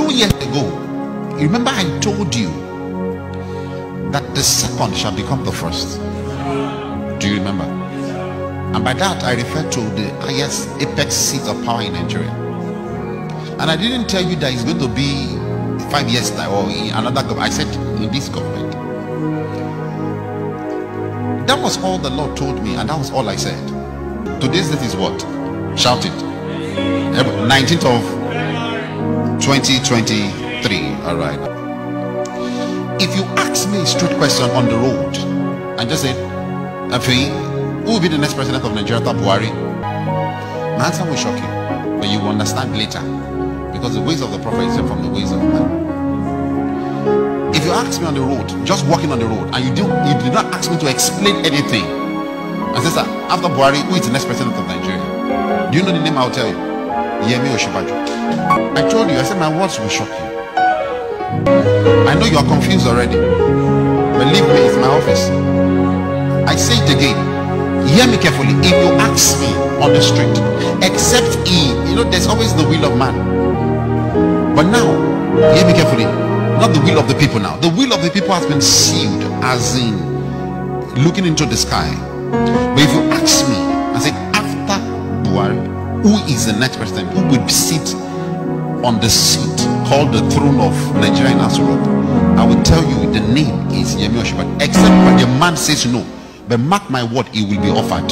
2 years ago, you remember I told you that the second shall become the first. Do you remember? And by that I refer to the highest apex seat of power in Nigeria. And I didn't tell you that it's going to be 5 years time or in another government. I said in this government. That was all the Lord told me, and that was all I said. Today's date is what? Shout it. 19th of 2023. All right. If you ask me a straight question on the road and just say, Afi, who will be the next president of Nigeria after Buhari? My answer will shock you, but you will understand later, because the ways of the prophet is different from the ways of man. If you ask me on the road, just walking on the road, and you did not ask me to explain anything, and say, sir, after Buhari, who is the next president of Nigeria? Do you know the name? I'll tell you. Yemi Osinbajo. I told you, I said my words will shock you. I know you are confused already. Believe me, it's my office. I say it again. Hear me carefully. If you ask me on the street, except there's always the will of man. But now, hear me carefully. Not the will of the people now. The will of the people has been sealed, as in looking into the sky. But if you ask me and say, after Buhari, who is the next president? Who will sit on the seat called the throne of Nigeria in Europe? I will tell you the name is Yemi Osinbajo. Except when the man says no. But mark my word, he will be offered.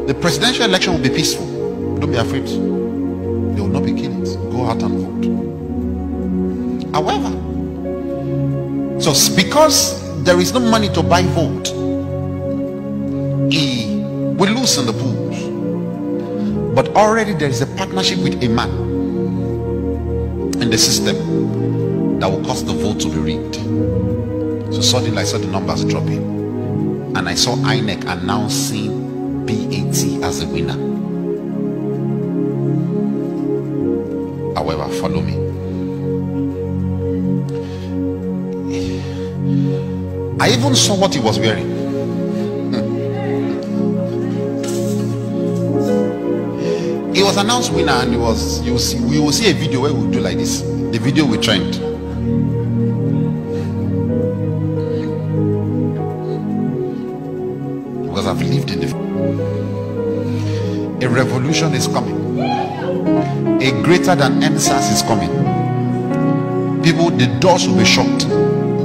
The presidential election will be peaceful. Don't be afraid. There will not be killings. Go out and vote. However, so because there is no money to buy vote, he will lose in the polls. But already there is a partnership with a man in the system that will cause the vote to be rigged. So suddenly I saw the numbers dropping, and I saw INEC announcing BAT as a winner. However, follow me. I even saw what he was wearing. He was announced winner, and we will see a video where we'll do like this. The video will trend. Because I've lived in a revolution is coming. A greater than NSAS is coming. People, the doors will be shut.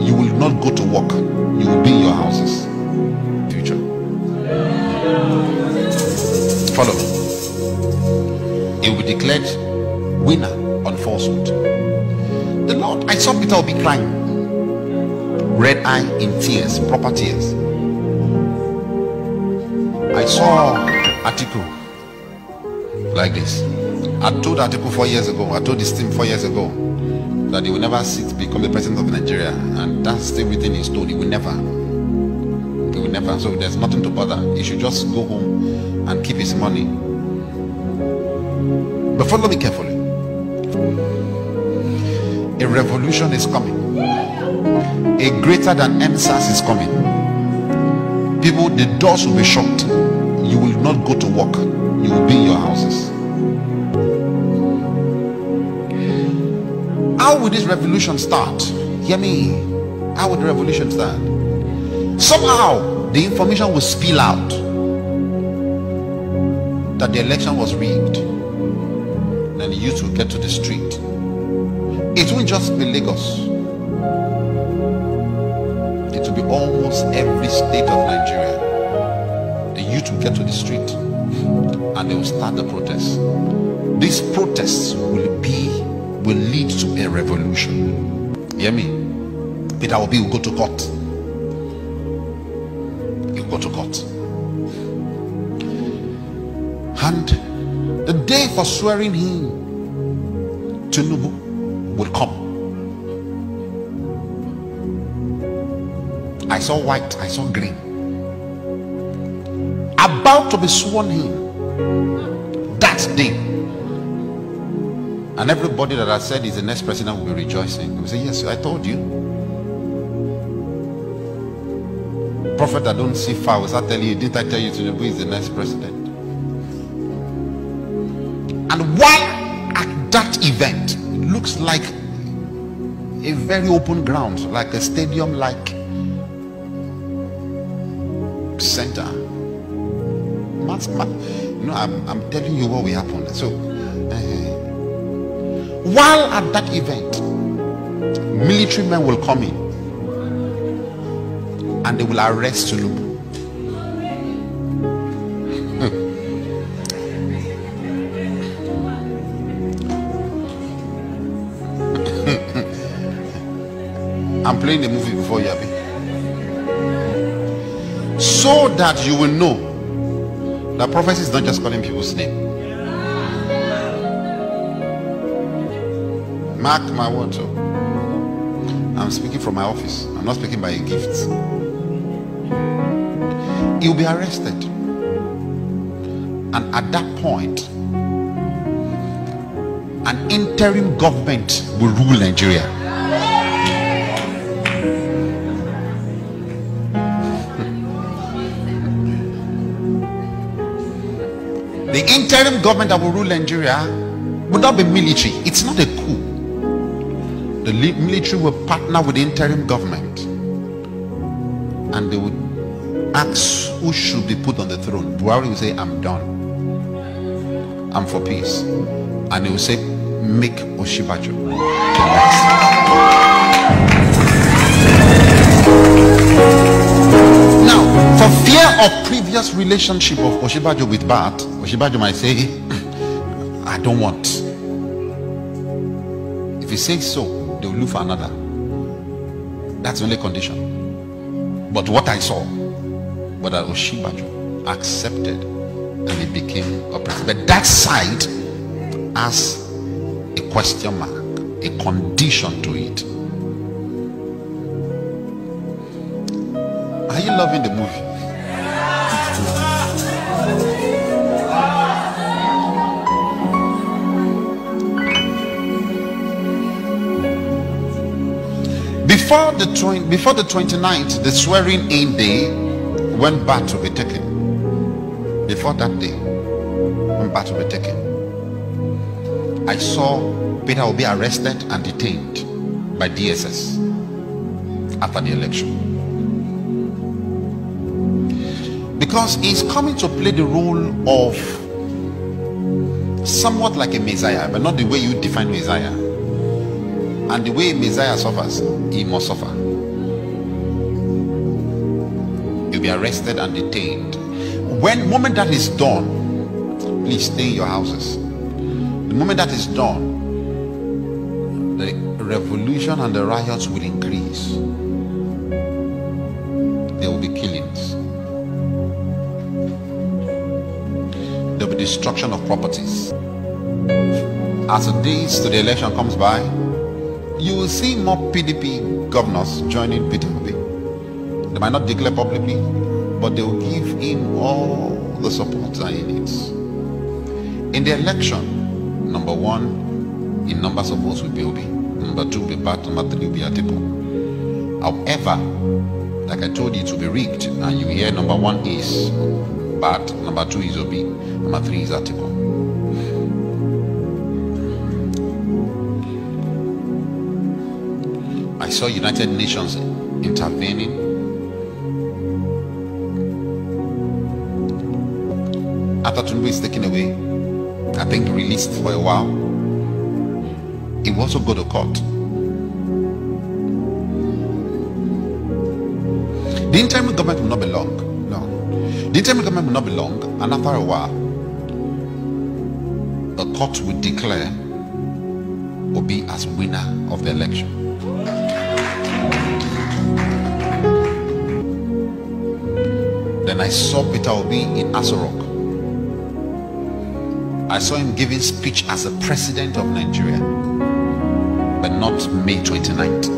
You will not go to work. You will be in your houses. Future. Follow me. He will be declared winner on falsehood. The Lord, I saw Peter will be crying, red eye in tears, proper tears. I saw article like this. I told article 4 years ago. I told this team 4 years ago that he will never become the president of Nigeria, and that's still within his stone. He will never. He will never. So there's nothing to bother. He should just go home and keep his money. But follow me carefully. A revolution is coming. A greater than NSAS is coming. People, the doors will be shut. You will not go to work. You will be in your houses. How will this revolution start? Hear me. How will the revolution start? Somehow the information will spill out that the election was rigged. Then the youth will get to the street. It won't just be Lagos. It will be almost every state of Nigeria. The youth will get to the street and they will start the protests. These protests will lead to a revolution. Hear me? Peter Obi will go to court. He will go to court. And the day for swearing him to Tinubu will come. I saw white, I saw green. About to be sworn in that day. And everybody that I said is the next president will be rejoicing. We say, yes, I told you. Prophet that don't see far will start telling you, didn't I tell you Tinubu is the next president? And while at that event, it looks like a very open ground, like a stadium like center. You know, I'm telling you what will happen. So while at that event, military men will come in and they will arrest Tulubu. I'm playing the movie before you, Abi. So that you will know that prophecy is not just calling people's name. Mark my words. I'm speaking from my office. I'm not speaking by a gift. He'll be arrested. And at that point, an interim government will rule Nigeria. The interim government that will rule Nigeria will not be military. It's not a coup. The military will partner with the interim government and they would ask who should be put on the throne. Buhari will say, I'm done. I'm for peace. And he will say, make Oshibajo the next. Now, for fear of previous relationship of Oshibajo with Bat, Oshibajo might say, I don't want. If he says so, they will look for another. That's the only condition. But what I saw, but that Oshibajo accepted and he became a president. But that side has a question mark, a condition to it. Are you loving the movie? Before the 29th, the swearing in day, when Bat will be taken. Before that day, when Bat will be taken, I saw Peter will be arrested and detained by DSS after the election. Because he's coming to play the role of somewhat like a Messiah, but not the way you define Messiah. And the way Messiah suffers, he must suffer. He'll be arrested and detained. When moment that is done, please stay in your houses. The moment that is done, the revolution and the riots will increase. There will be killings. There will be destruction of properties. As the days to the election comes by, you will see more PDP governors joining Peter Obi. They might not declare publicly, but they will give him all the support that he needs. In the election, number one in numbers of votes will be Obi, number two will be Bat, number three will be Atiku. However, like I told you, it will be rigged, and you hear number one is Bat, number two is Obi, number three is Atiku. I saw United Nations intervening. After Tinubu is taken away, I think released for a while, he will also go to court. The interim government will not be long. No. The interim government will not be long, and after a while, the court will declare Obi as winner of the election. Then I saw Peter Obi in Aso Rock. I saw him giving speech as a president of Nigeria, but not May 29th.